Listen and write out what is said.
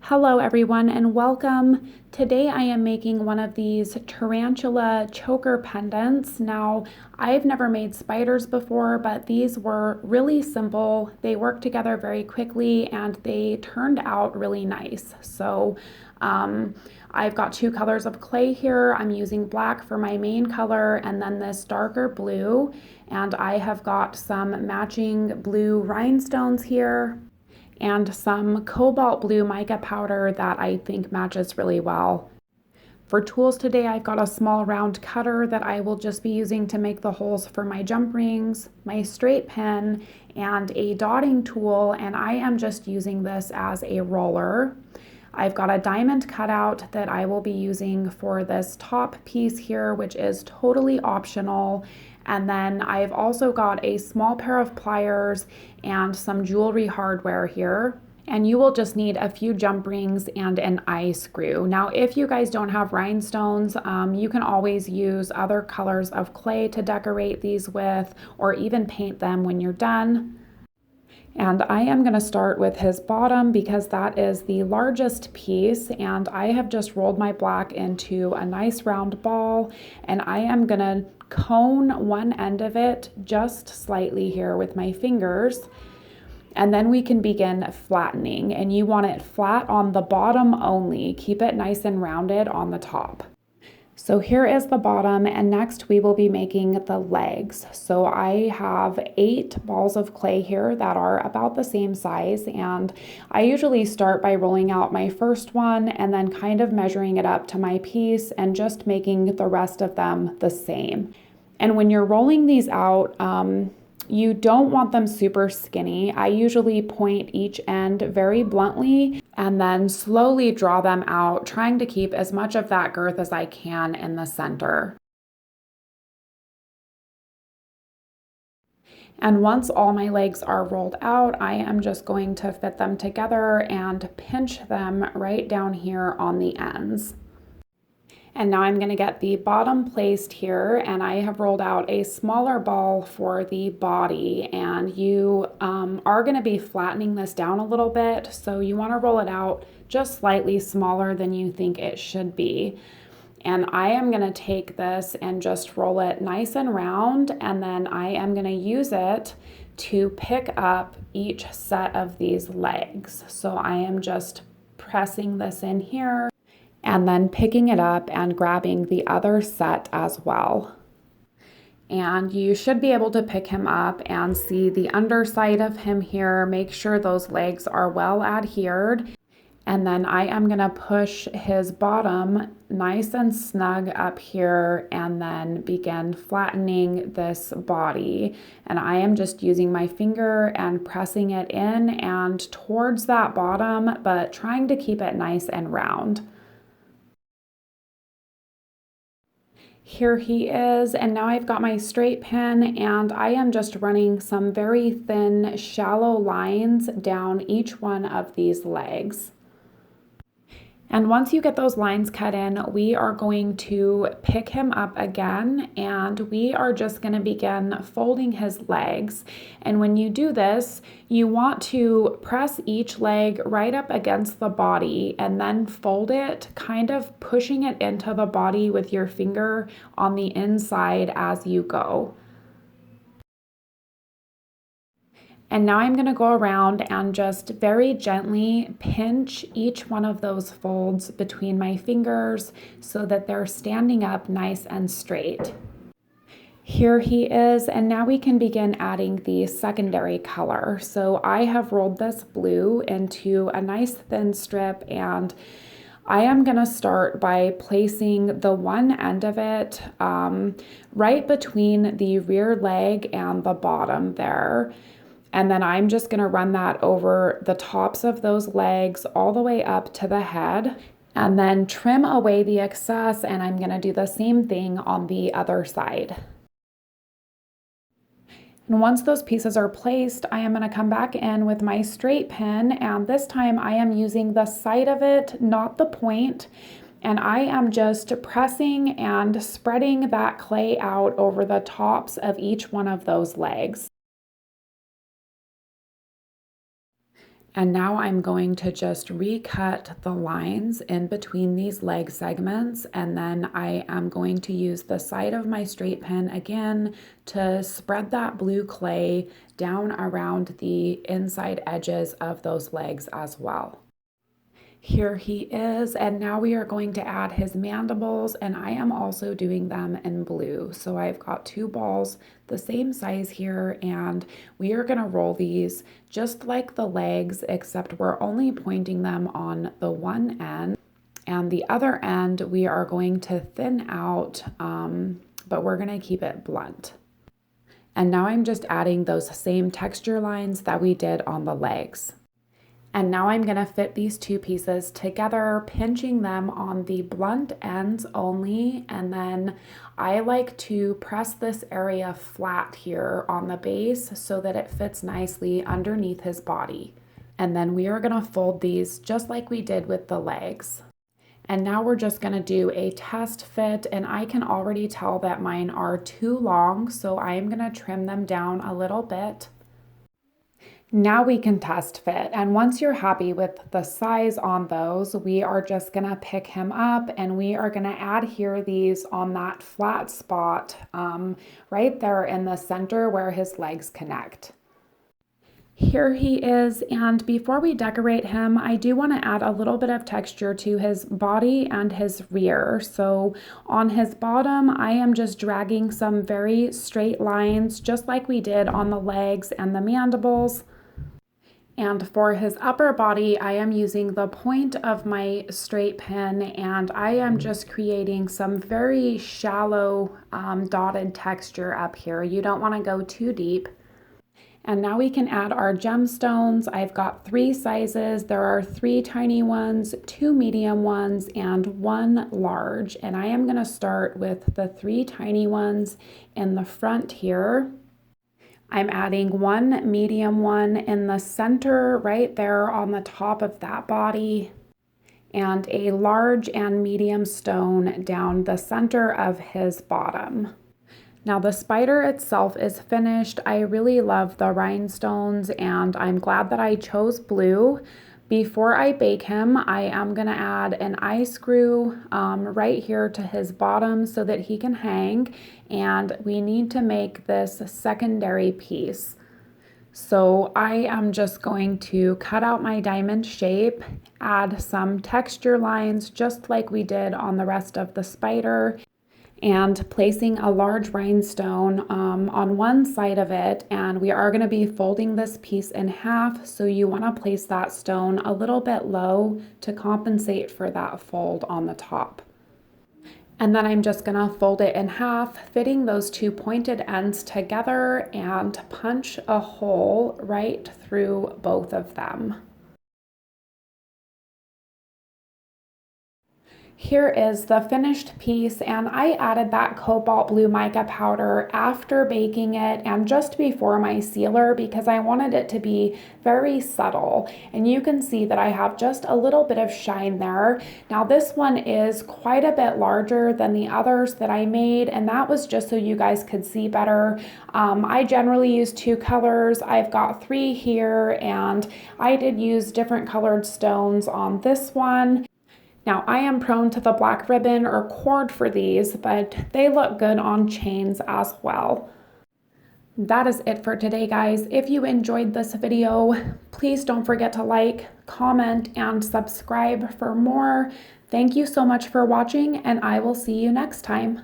Hello everyone and welcome. Today I am making one of these tarantula choker pendants. Now, I've never made spiders before, but these were really simple. They worked together very quickly and they turned out really nice. I've got two colors of clay here. I'm using black for my main color and then this darker blue. And I have got some matching blue rhinestones here and some cobalt blue mica powder that I think matches really well. For tools today, I've got a small round cutter that I will just be using to make the holes for my jump rings, my straight pen, and a dotting tool, and I am just using this as a roller. I've got a diamond cutout that I will be using for this top piece here, which is totally optional. And then I've also got a small pair of pliers and some jewelry hardware here. And you will just need a few jump rings and an eye screw. Now, if you guys don't have rhinestones, you can always use other colors of clay to decorate these with, or even paint them when you're done. And I am going to start with his bottom because that is the largest piece, and I have just rolled my black into a nice round ball, and I am going to cone one end of it just slightly here with my fingers, and then we can begin flattening. And you want it flat on the bottom only. Keep it nice and rounded on the top. So here is the bottom, and next we will be making the legs. So I have 8 balls of clay here that are about the same size, and I usually start by rolling out my first one and then kind of measuring it up to my piece and just making the rest of them the same. And when you're rolling these out, you don't want them super skinny. I usually point each end very bluntly and then slowly draw them out, trying to keep as much of that girth as I can in the center. And once all my legs are rolled out, I am just going to fit them together and pinch them right down here on the ends. And now I'm going to get the bottom placed here, and I have rolled out a smaller ball for the body, and you are going to be flattening this down a little bit, so you want to roll it out just slightly smaller than you think it should be. And I am going to take this and just roll it nice and round, and then I am going to use it to pick up each set of these legs. So I am just pressing this in here and then picking it up and grabbing the other set as well. And you should be able to pick him up and see the underside of him here. Make sure those legs are well adhered. And then I am gonna push his bottom nice and snug up here and then begin flattening this body. And I am just using my finger and pressing it in and towards that bottom, but trying to keep it nice and round. Here he is, and now I've got my straight pen and I am just running some very thin, shallow lines down each one of these legs. And once you get those lines cut in, we are going to pick him up again, and we are just going to begin folding his legs. And when you do this, you want to press each leg right up against the body and then fold it, kind of pushing it into the body with your finger on the inside as you go. And now I'm going to go around and just very gently pinch each one of those folds between my fingers so that they're standing up nice and straight. Here he is, and now we can begin adding the secondary color. So I have rolled this blue into a nice thin strip, and I am going to start by placing the one end of it right between the rear leg and the bottom there. And then I'm just going to run that over the tops of those legs all the way up to the head, and then trim away the excess, and I'm going to do the same thing on the other side. And once those pieces are placed, I am going to come back in with my straight pen, and this time I am using the side of it, not the point, and I am just pressing and spreading that clay out over the tops of each one of those legs. And now I'm going to just recut the lines in between these leg segments, and then I am going to use the side of my straight pin again to spread that blue clay down around the inside edges of those legs as well. Here he is, and now we are going to add his mandibles, and I am also doing them in blue. So I've got two balls the same size here, and we are going to roll these just like the legs, except we're only pointing them on the one end, and the other end we are going to thin out, but we're going to keep it blunt. And now I'm just adding those same texture lines that we did on the legs. And now I'm going to fit these two pieces together, pinching them on the blunt ends only. And then I like to press this area flat here on the base so that it fits nicely underneath his body. And then we are going to fold these just like we did with the legs. And now we're just going to do a test fit, and I can already tell that mine are too long, so I am going to trim them down a little bit. Now we can test fit, and once you're happy with the size on those, we are just gonna pick him up and we are gonna adhere these on that flat spot right there in the center where his legs connect. Here he is, and before we decorate him, I do want to add a little bit of texture to his body and his rear. So on his bottom, I am just dragging some very straight lines, just like we did on the legs and the mandibles. And for his upper body, I am using the point of my straight pin, and I am just creating some very shallow dotted texture up here. You don't want to go too deep. And now we can add our gemstones. I've got 3 sizes. There are 3 tiny ones, 2 medium ones, and 1 large. And I am going to start with the 3 tiny ones in the front here. I'm adding 1 medium one in the center right there on the top of that body, and a large and medium stone down the center of his bottom. Now the spider itself is finished. I really love the rhinestones, and I'm glad that I chose blue. Before I bake him, I am gonna add an eye screw right here to his bottom so that he can hang, and we need to make this secondary piece. So I am just going to cut out my diamond shape, add some texture lines just like we did on the rest of the spider, and placing a large rhinestone on one side of it, and we are going to be folding this piece in half, so you want to place that stone a little bit low to compensate for that fold on the top. And then I'm just going to fold it in half, fitting those 2 pointed ends together, and punch a hole right through both of them. Here is the finished piece, and I added that cobalt blue mica powder after baking it and just before my sealer because I wanted it to be very subtle. And you can see that I have just a little bit of shine there. Now this one is quite a bit larger than the others that I made, and that was just so you guys could see better. I generally use 2 colors. I've got 3 here, and I did use different colored stones on this one. Now I am prone to the black ribbon or cord for these, but they look good on chains as well. That is it for today, guys. If you enjoyed this video, please don't forget to like, comment, and subscribe for more. Thank you so much for watching, and I will see you next time.